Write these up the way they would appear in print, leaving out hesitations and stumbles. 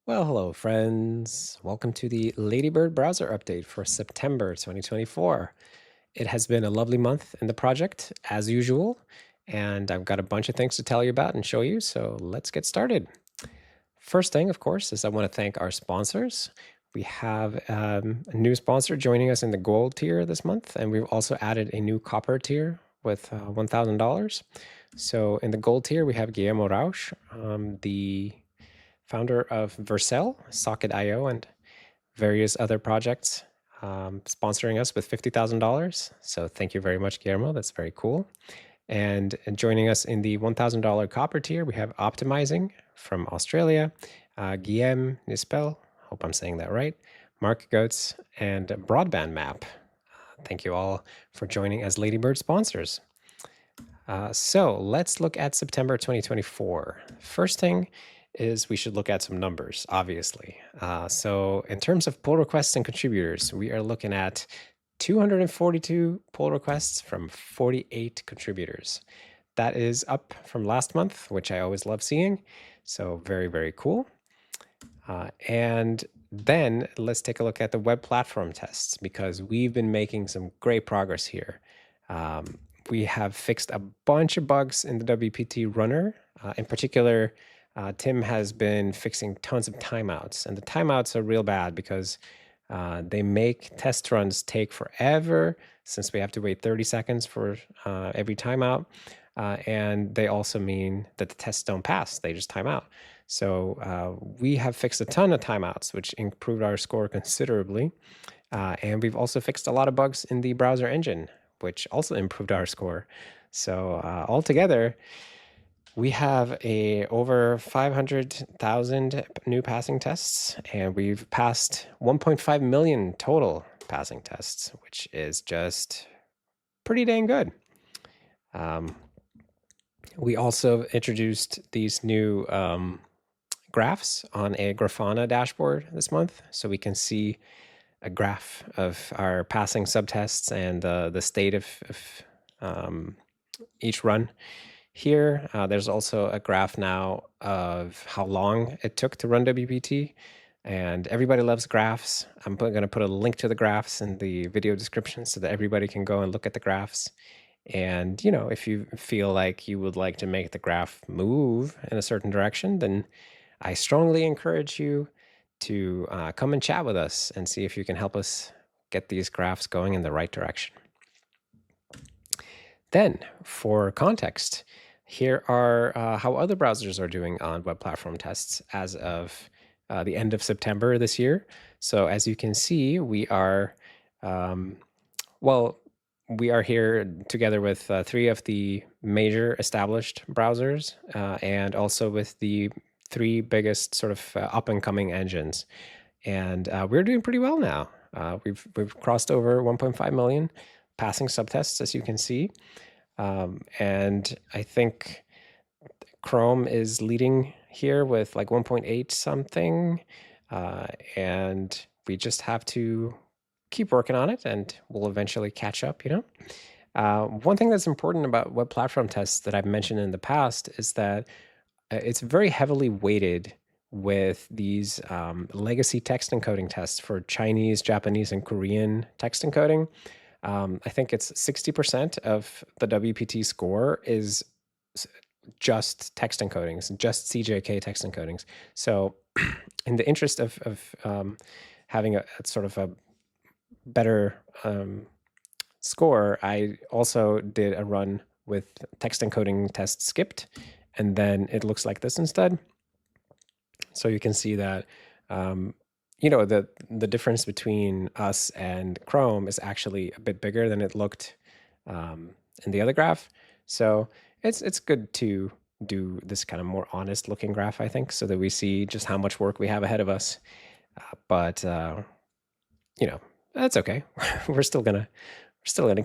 Well, hello, friends. Welcome to the Ladybird browser update for September 2024. It has been a lovely month in the project, as usual, and I've got a bunch of things to tell you about and show you, so let's get started. First thing, of course, is I want to thank our sponsors. We have a new sponsor joining us in the gold tier this month, and we've also added a new copper tier with $1,000. So in the gold tier, we have Guillermo Rausch, the founder of Vercel, Socket.io, and various other projects, sponsoring us with $50,000. So thank you very much, Guillermo. That's very cool. And joining us in the $1,000 copper tier, we have Optimizing from Australia, Guillaume Nispel, hope I'm saying that right, Mark Goetz, and Broadband Map. Thank you all for joining as Ladybird sponsors. So let's look at September 2024. First thing is we should look at some numbers, obviously. So in terms of pull requests and contributors, we are looking at 242 pull requests from 48 contributors. That is up from last month, which I always love seeing. So very, very cool. And then let's take a look at the web platform tests, because we've been making some great progress here. We have fixed a bunch of bugs in the WPT runner. In particular, Tim has been fixing tons of timeouts, and the timeouts are real bad because they make test runs take forever, since we have to wait 30 seconds for every timeout. And they also mean that the tests don't pass, they just time out. So we have fixed a ton of timeouts, which improved our score considerably. And we've also fixed a lot of bugs in the browser engine, which also improved our score. So altogether, we have over 500,000 new passing tests, and we've passed 1.5 million total passing tests, which is just pretty dang good. We also introduced these new graphs on a Grafana dashboard this month, so we can see a graph of our passing subtests and the state of each run. Here, there's also a graph now of how long it took to run WPT, and everybody loves graphs. I'm going to put a link to the graphs in the video description so that everybody can go and look at the graphs. And, you know, if you feel like you would like to make the graph move in a certain direction, then I strongly encourage you to come and chat with us and see if you can help us get these graphs going in the right direction. Then, for context, here are how other browsers are doing on web platform tests as of the end of September this year. So as you can see, we are, we are here together with 3 of the major established browsers, and also with the 3 biggest sort of up-and-coming engines. And we're doing pretty well now. We've crossed over 1.5 million passing subtests, as you can see. And I think Chrome is leading here with like 1.8 something. And we just have to keep working on it, and we'll eventually catch up, you know? One thing that's important about web platform tests that I've mentioned in the past is that it's very heavily weighted with these legacy text encoding tests for Chinese, Japanese, and Korean text encoding. I think it's 60% of the WPT score is just text encodings, just CJK text encodings. So in the interest of having a sort of a better score, I also did a run with text encoding test skipped, and then it looks like this instead. So you can see that you know, the difference between us and Chrome is actually a bit bigger than it looked in the other graph. So it's good to do this kind of more honest looking graph, I think, so that we see just how much work we have ahead of us. But you know, that's okay. we're still gonna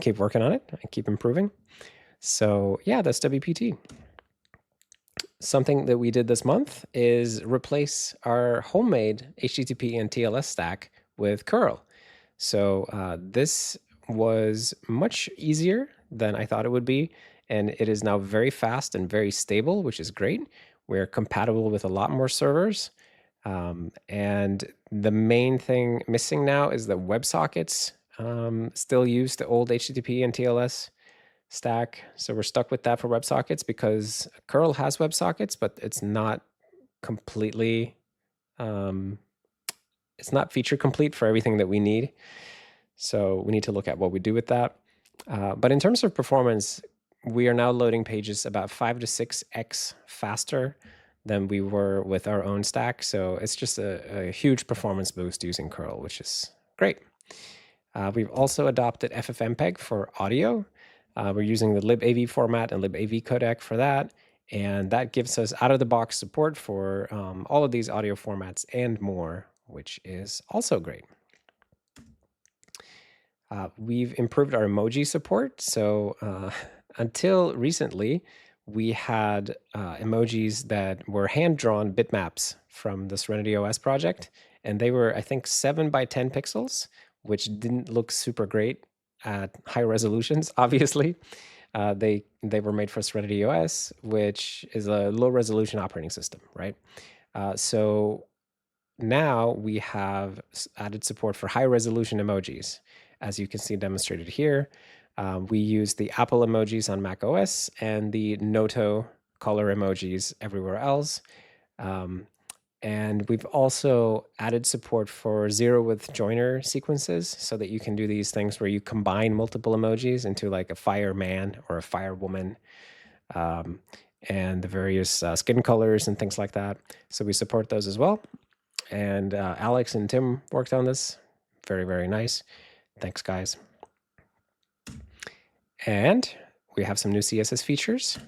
keep working on it and keep improving. So yeah, that's WPT. Something that we did this month is replace our homemade HTTP and TLS stack with curl. So this was much easier than I thought it would be, and it is now very fast and very stable, which is great. We're compatible with a lot more servers. And the main thing missing now is that WebSockets still use the old HTTP and TLS stack. So we're stuck with that for WebSockets because curl has WebSockets, but it's not completely, it's not feature complete for everything that we need. So we need to look at what we do with that. But in terms of performance, we are now loading pages about 5 to 6x faster than we were with our own stack. So it's just a huge performance boost using curl, which is great. We've also adopted FFmpeg for audio. We're using the libav format and libav codec for that. And that gives us out-of-the-box support for all of these audio formats and more, which is also great. We've improved our emoji support. So until recently, we had emojis that were hand-drawn bitmaps from the Serenity OS project. And they were, I think, 7 by 10 pixels, which didn't look super great at high resolutions, obviously. They were made for Serenity OS, which is a low-resolution operating system, right? So now we have added support for high-resolution emojis, as you can see demonstrated here. We use the Apple emojis on Mac OS and the Noto color emojis everywhere else. And we've also added support for zero with joiner sequences so that you can do these things where you combine multiple emojis into like a fireman or a firewoman, and the various skin colors and things like that. So we support those as well. And Alex and Tim worked on this. Very, very nice. Thanks, guys. And we have some new CSS features.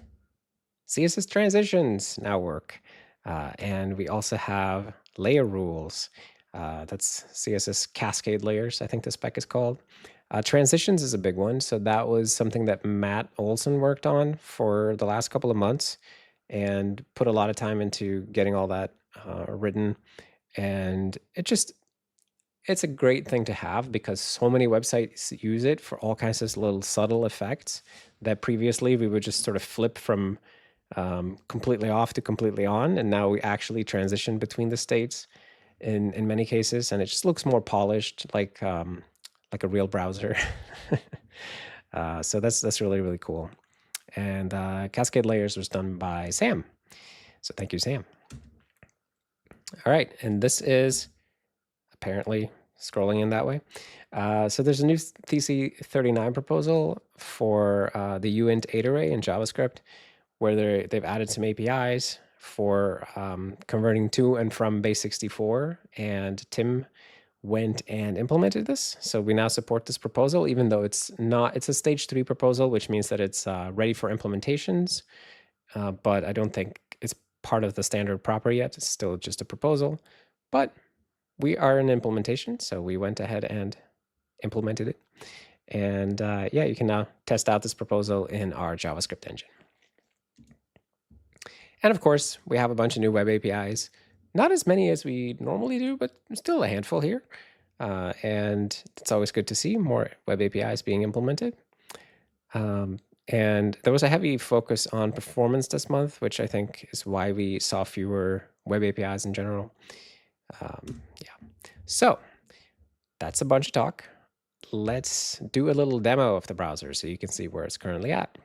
CSS transitions now work. And we also have layer rules. That's CSS cascade layers, I think the spec is called. Transitions is a big one. So that was something that Matt Olson worked on for the last couple of months and put a lot of time into getting all that written. And it's a great thing to have because so many websites use it for all kinds of little subtle effects that previously we would just sort of flip from completely off to completely on. And now we actually transition between the states in many cases. And it just looks more polished, like a real browser. So that's really, really cool. And Cascade Layers was done by Sam. So thank you, Sam. All right, and this is apparently scrolling in that way. So there's a new TC39 proposal for the uint8 array in JavaScript, where they've added some APIs for converting to and from base64, and Tim went and implemented this. So we now support this proposal, even though it's a stage 3 proposal, which means that it's ready for implementations, but I don't think it's part of the standard proper yet. It's still just a proposal, but we are in implementation, so we went ahead and implemented it. And yeah, you can now test out this proposal in our JavaScript engine. And of course, we have a bunch of new web APIs. Not as many as we normally do, but still a handful here. And it's always good to see more web APIs being implemented. And there was a heavy focus on performance this month, which I think is why we saw fewer web APIs in general. Yeah. So that's a bunch of talk. Let's do a little demo of the browser so you can see where it's currently at.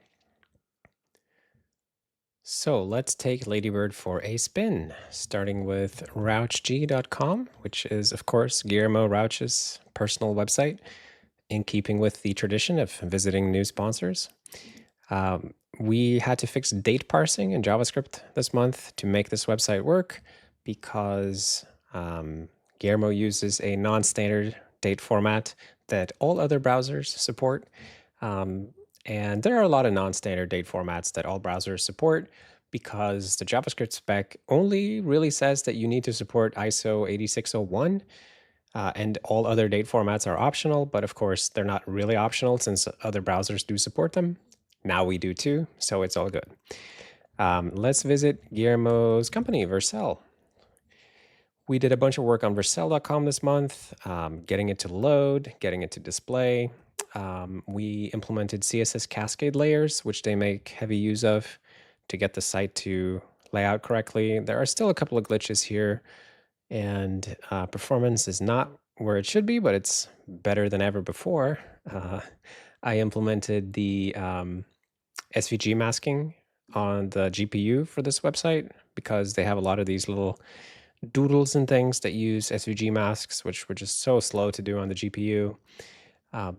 So let's take Ladybird for a spin, starting with RouchG.com, which is, of course, Guillermo Rauch's personal website, in keeping with the tradition of visiting new sponsors. We had to fix date parsing in JavaScript this month to make this website work because Guillermo uses a non-standard date format that all other browsers support. And there are a lot of non-standard date formats that all browsers support because the JavaScript spec only really says that you need to support ISO 8601, and all other date formats are optional, but of course they're not really optional since other browsers do support them. Now we do too, so it's all good. Let's visit Guillermo's company, Vercel. We did a bunch of work on Vercel.com this month, getting it to load, getting it to display. We implemented CSS cascade layers, which they make heavy use of to get the site to lay out correctly. There are still a couple of glitches here, and performance is not where it should be, but it's better than ever before. I implemented the SVG masking on the GPU for this website because they have a lot of these little doodles and things that use SVG masks, which were just so slow to do on the GPU.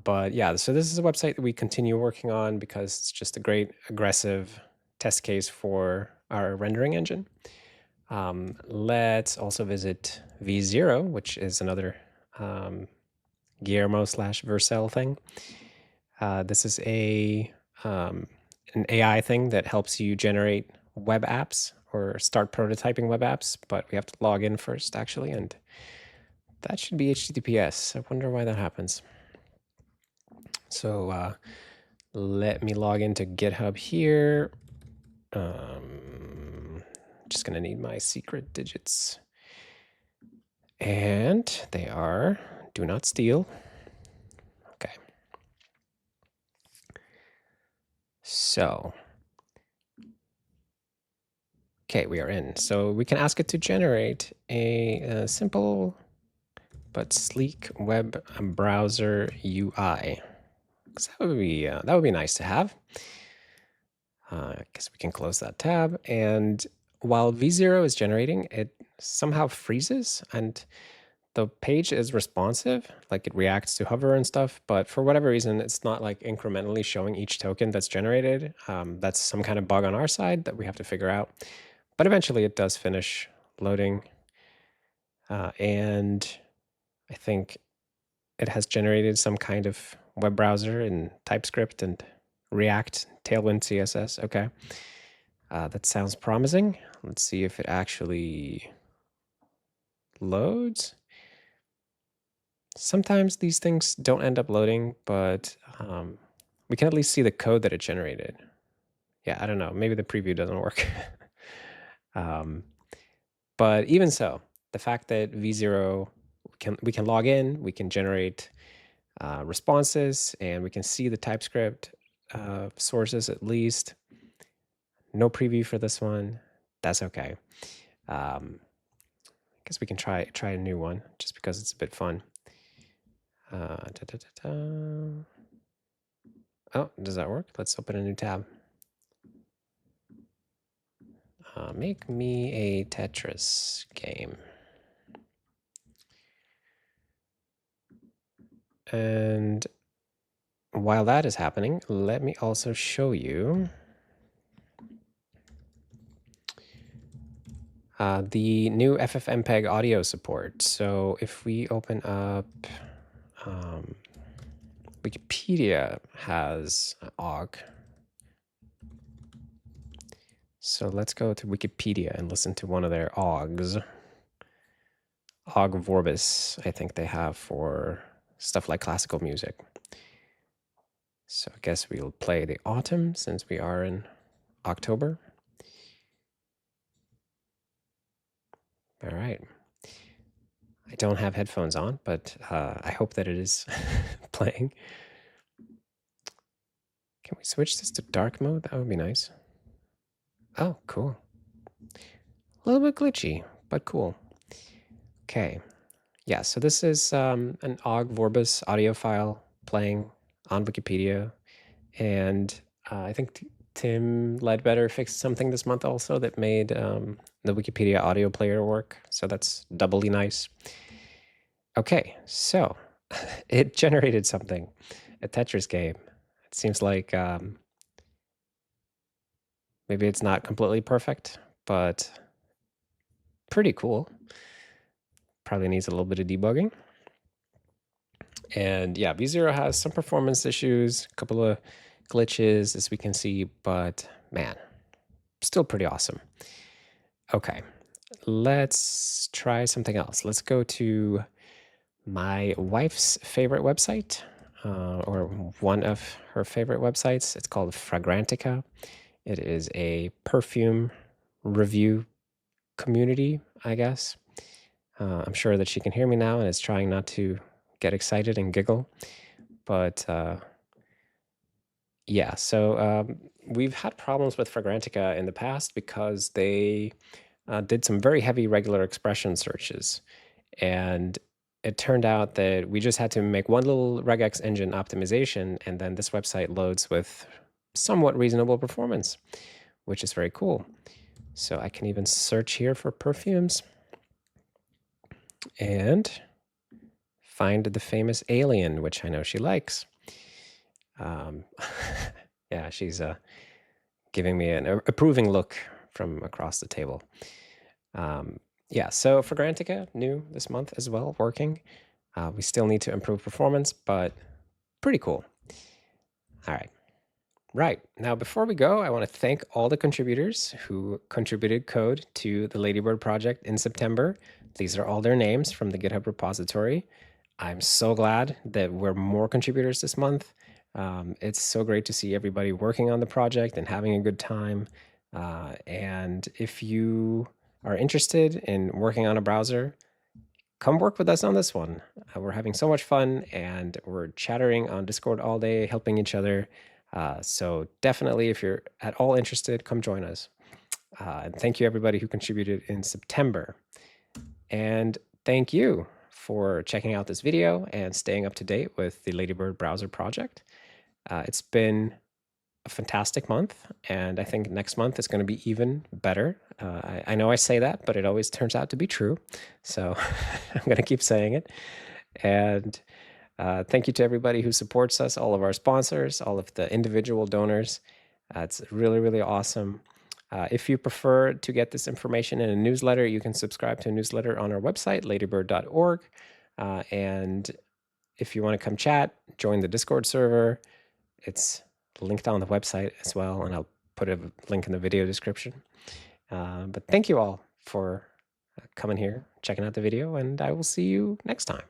But yeah, so this is a website that we continue working on because it's just a great aggressive test case for our rendering engine. Let's also visit V0, which is another Guillermo / Vercel thing. This is an AI thing that helps you generate web apps or start prototyping web apps, but we have to log in first actually, and that should be HTTPS. I wonder why that happens. So let me log into GitHub here. Just gonna need my secret digits. And they are do not steal. Okay. So, okay, we are in. So we can ask it to generate a simple but sleek web browser UI. Because that would be nice to have. I guess we can close that tab. And while V0 is generating, it somehow freezes and the page is responsive, like it reacts to hover and stuff, but for whatever reason, it's not like incrementally showing each token that's generated. That's some kind of bug on our side that we have to figure out. But eventually it does finish loading. And I think it has generated some kind of web browser in TypeScript and React, Tailwind CSS. Okay. That sounds promising. Let's see if it actually loads. Sometimes these things don't end up loading, but we can at least see the code that it generated. Yeah, I don't know. Maybe the preview doesn't work. But even so, the fact that V0, we can log in, we can generate responses, and we can see the TypeScript sources at least. No preview for this one. That's okay. I guess we can try a new one just because it's a bit fun. Oh, does that work? Let's open a new tab. Make me a Tetris game. And while that is happening, let me also show you the new FFmpeg audio support. So if we open up Wikipedia has OGG. So let's go to Wikipedia and listen to one of their OGGs. OGG Vorbis, I think they have for stuff like classical music. So I guess we'll play the autumn since we are in October. All right. I don't have headphones on, but I hope that it is playing. Can we switch this to dark mode? That would be nice. Oh, cool. A little bit glitchy, but cool. Okay. Yeah, so this is an OGG Vorbis audio file playing on Wikipedia. And I think Tim Ledbetter fixed something this month also that made the Wikipedia audio player work. So that's doubly nice. Okay, so it generated something, a Tetris game. It seems like maybe it's not completely perfect, but pretty cool. Probably needs a little bit of debugging. And yeah, V0 has some performance issues, a couple of glitches as we can see, but man, still pretty awesome. Okay, let's try something else. Let's go to my wife's favorite website, or one of her favorite websites. It's called Fragrantica. It is a perfume review community, I guess. I'm sure that she can hear me now and is trying not to get excited and giggle. But yeah, so we've had problems with Fragrantica in the past because they did some very heavy regular expression searches. And it turned out that we just had to make one little regex engine optimization, and then this website loads with somewhat reasonable performance, which is very cool. So I can even search here for perfumes and find the famous alien, which I know she likes. Yeah, she's giving me an approving look from across the table. Yeah, so for Grantica, new this month as well, working. We still need to improve performance, but pretty cool. All right. Right. Now, before we go, I want to thank all the contributors who contributed code to the Ladybird project in September. These are all their names from the GitHub repository. I'm so glad that we're more contributors this month. It's so great to see everybody working on the project and having a good time. And if you are interested in working on a browser, come work with us on this one. We're having so much fun, and we're chattering on Discord all day, helping each other. So definitely, if you're at all interested, come join us. And thank you, everybody who contributed in September. And thank you for checking out this video and staying up to date with the Ladybird browser project. It's been a fantastic month, and I think next month is going to be even better. I know I say that, but it always turns out to be true. So I'm going to keep saying it. And thank you to everybody who supports us, all of our sponsors, all of the individual donors. It's really, really awesome. If you prefer to get this information in a newsletter, you can subscribe to a newsletter on our website, ladybird.org. And if you want to come chat, join the Discord server. It's linked on the website as well, and I'll put a link in the video description. But thank you all for coming here, checking out the video, and I will see you next time.